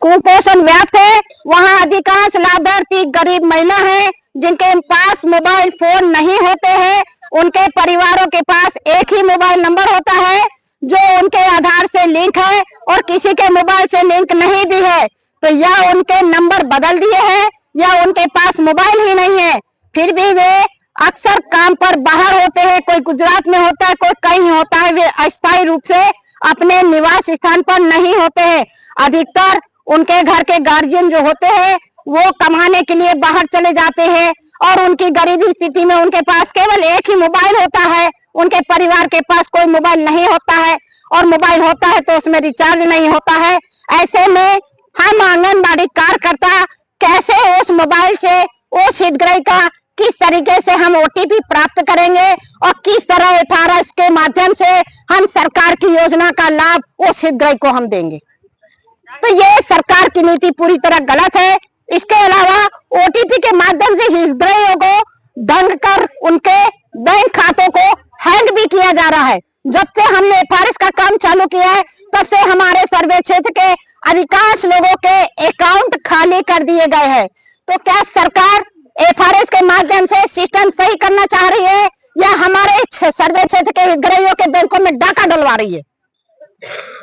कुपोषण व्याप्त है, वहाँ अधिकांश लाभार्थी गरीब महिला है जिनके पास मोबाइल फोन नहीं होते हैं। उनके परिवारों के पास एक ही मोबाइल नंबर होता है जो उनके आधार से लिंक है और किसी के मोबाइल से लिंक नहीं भी है, तो या उनके नंबर बदल दिए हैं या उनके पास मोबाइल ही नहीं है। फिर भी वे अक्सर काम पर बाहर होते हैं, कोई गुजरात में होता है, कोई कहीं होता है, वे अस्थायी रूप से अपने निवास स्थान पर नहीं होते हैं। अधिकतर उनके घर के गार्जियन जो होते हैं वो कमाने के लिए बाहर चले जाते हैं और उनकी गरीबी स्थिति में उनके पास केवल एक ही मोबाइल होता है। उनके परिवार के पास कोई मोबाइल नहीं होता है और मोबाइल होता है तो उसमें रिचार्ज नहीं होता है। ऐसे में हम आंगनबाड़ी कार्यकर्ता कैसे उस मोबाइल से उस हितग्राही का किस तरीके से हम ओटीपी प्राप्त करेंगे और किस तरह 18 के माध्यम से हम सरकार की योजना का लाभ उस हितग्राही को हम देंगे। तो ये सरकार की नीति पूरी तरह गलत है। इसके अलावा ओटीपी के माध्यम से हितग्राहियों को दंग कर उनके बैंक खातों को हैंग भी किया जा रहा है। जब से हमने एफआरएस का काम चालू किया है तब से हमारे सर्वे क्षेत्र के अधिकांश लोगों के अकाउंट खाली कर दिए गए हैं। तो क्या सरकार एफआरएस के माध्यम से सिस्टम सही करना चाह रही है या हमारे सर्वे क्षेत्र के हितग्राहियों के बैंकों में डाका डलवा रही है?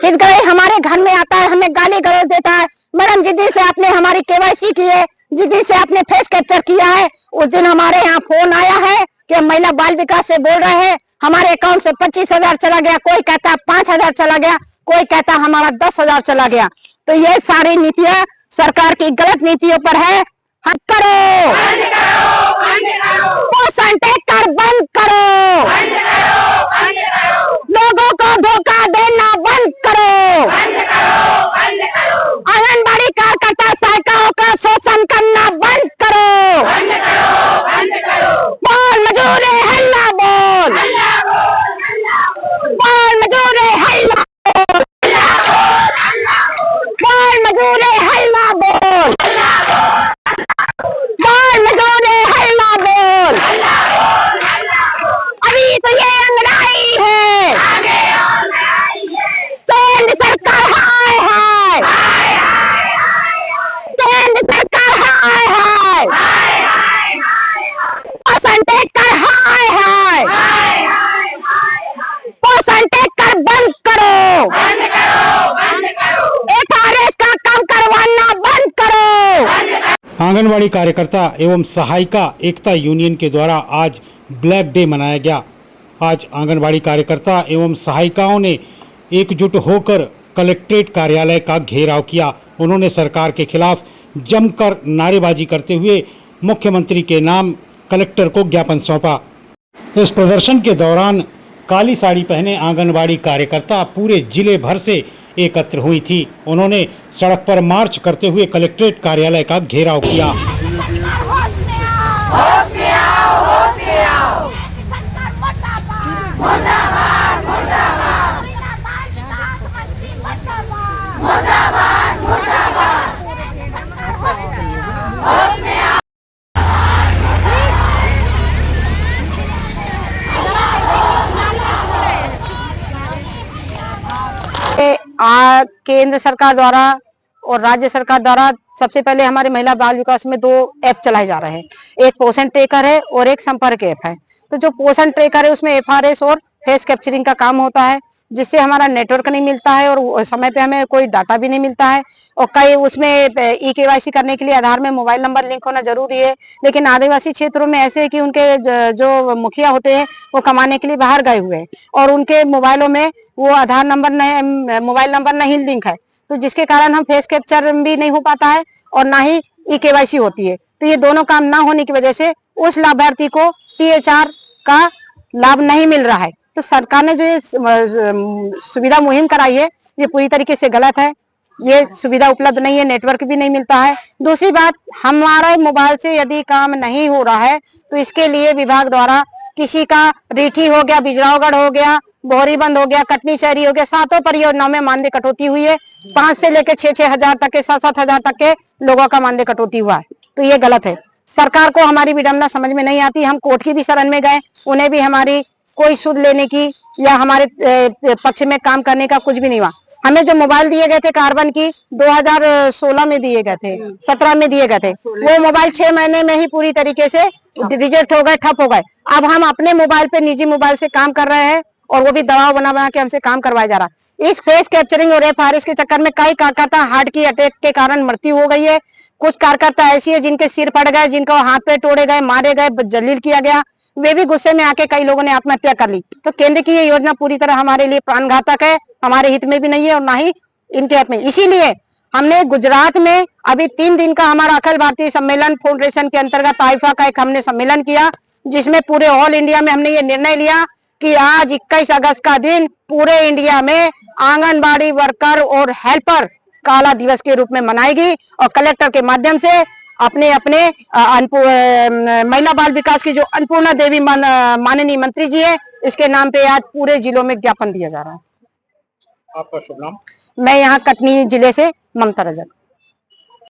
हितग्राही हमारे घर में आता है, हमें गाली गलौज देता है, मैडम जिद्दी से आपने हमारी केवाईसी की है, जिद्दी से आपने फेस कैप्चर किया है। उस दिन हमारे यहाँ फोन आया है कि महिला बाल विकास से बोल रहे हैं, हमारे अकाउंट से 25,000 चला गया, कोई कहता 5,000 चला गया, कोई कहता हमारा 10,000 चला गया। तो ये सारी नीतियां सरकार की गलत नीतियों पर है। हद करो, पोषण टैकर बंद करो, लोगों को धोखा देना बंद करो, आंगनबाड़ी कार्यकर्ता सहायिकाओं का शोषण करना बंद करो, बोल मजूरे हल्ला बोल, बोल मजूरे हल्ला बोल, बोल मजूरे हल्ला बोल, बोल मजूरे हल्ला बोल। अभी तो ये अंगड़ाई है, केंद्र सरकार हाय हाय, केंद्र सरकार हाय हाय, पोषण टैकर हाय हाय, पोषण टैकर बंद करो, एफआरएस का काम करवाना बंद करो। आंगनवाड़ी कार्यकर्ता एवं सहायिका एकता यूनियन के द्वारा आज ब्लैक डे मनाया गया। आज आंगनवाड़ी कार्यकर्ता एवं सहायिकाओं ने एकजुट होकर कलेक्ट्रेट कार्यालय का घेराव किया। उन्होंने सरकार के खिलाफ जमकर नारेबाजी करते हुए मुख्यमंत्री के नाम कलेक्टर को ज्ञापन सौंपा। इस प्रदर्शन के दौरान काली साड़ी पहने आंगनवाड़ी कार्यकर्ता पूरे जिले भर से एकत्र हुई थी। उन्होंने सड़क पर मार्च करते हुए कलेक्ट्रेट कार्यालय का घेराव किया। केंद्र सरकार द्वारा और राज्य सरकार द्वारा सबसे पहले हमारे महिला बाल विकास में 2 ऐप चलाए जा रहे हैं, एक पोषण ट्रैकर है और एक संपर्क ऐप है। तो जो पोषण ट्रैकर है उसमें एफआरएस और फेस कैप्चरिंग का काम होता है, जिससे हमारा नेटवर्क नहीं मिलता है और समय पे हमें कोई डाटा भी नहीं मिलता है। और कई उसमें ई केवाईसी करने के लिए आधार में मोबाइल नंबर लिंक होना जरूरी है, लेकिन आदिवासी क्षेत्रों में ऐसे है कि उनके जो मुखिया होते हैं वो कमाने के लिए बाहर गए हुए हैं और उनके मोबाइलों में वो आधार नंबर नहीं, मोबाइल नंबर नहीं लिंक है, तो जिसके कारण हम फेस कैप्चर भी नहीं हो पाता है और ना ही ई केवाईसी होती है। तो ये दोनों काम ना होने की वजह से उस लाभार्थी को टीएचआर का लाभ नहीं मिल रहा है। तो सरकार ने जो ये सुविधा मुहिम कराई है ये पूरी तरीके से गलत है। ये सुविधा उपलब्ध नहीं है, नेटवर्क भी नहीं मिलता है। दूसरी बात, हमारे मोबाइल से यदि काम नहीं हो रहा है तो इसके लिए विभाग द्वारा किसी का रीठी हो गया, बिजरावगढ़ हो गया, बोहरी बंद हो गया, कटनी शहरी हो गया, 7 परियोजनाओं में मानदेय कटौती हुई है। 5 से लेकर 6-6 हजार तक के, 7-7 हजार तक के लोगों का मानदेय कटौती हुआ है। तो ये गलत है। सरकार को हमारी विडंबना समझ में नहीं आती। हम कोर्ट की भी शरण में गए, उन्हें भी हमारी कोई सुध लेने की या हमारे पक्ष में काम करने का कुछ भी नहीं हुआ। हमें जो मोबाइल दिए गए थे कार्बन की 2016 में दिए गए थे, 17 में दिए गए थे, वो मोबाइल 6 महीने में ही पूरी तरीके से रिजेक्ट हो गए, ठप हो गए। अब हम अपने मोबाइल पे निजी मोबाइल से काम कर रहे हैं और वो भी दबाव बना के हमसे काम करवाया जा रहा है। इस फेस कैप्चरिंग और FRS के चक्कर में कई कार्यकर्ता हार्ट की अटैक के कारण मृत्यु हो गई है। कुछ कार्यकर्ता ऐसी है जिनके सिर फट गए, जिनको हाथ पे तोड़े गए, मारे गए, जलील किया गया, वे भी गुस्से में आके कई लोगों ने आत्महत्या कर ली। तो केंद्र की ये योजना पूरी तरह हमारे लिए प्राणघातक है, हमारे हित में भी नहीं है और ना ही इनके हित में। इसीलिए हमने गुजरात में अभी 3 दिन का हमारा अखिल भारतीय सम्मेलन फाउंडेशन के अंतर्गत आइफा का एक हमने सम्मेलन किया, जिसमें पूरे ऑल इंडिया में हमने ये निर्णय लिया कि आज 21 अगस्त का दिन पूरे इंडिया में आंगनबाड़ी वर्कर और हेल्पर काला दिवस के रूप में मनाएगी और कलेक्टर के माध्यम से अपने अपने महिला बाल विकास की जो अन्नपूर्णा देवी माननीय मंत्री जी है, इसके नाम पे आज पूरे जिलों में ज्ञापन दिया जा रहा है। आपका शुभ नाम? मैं यहाँ कटनी जिले से ममता रजक।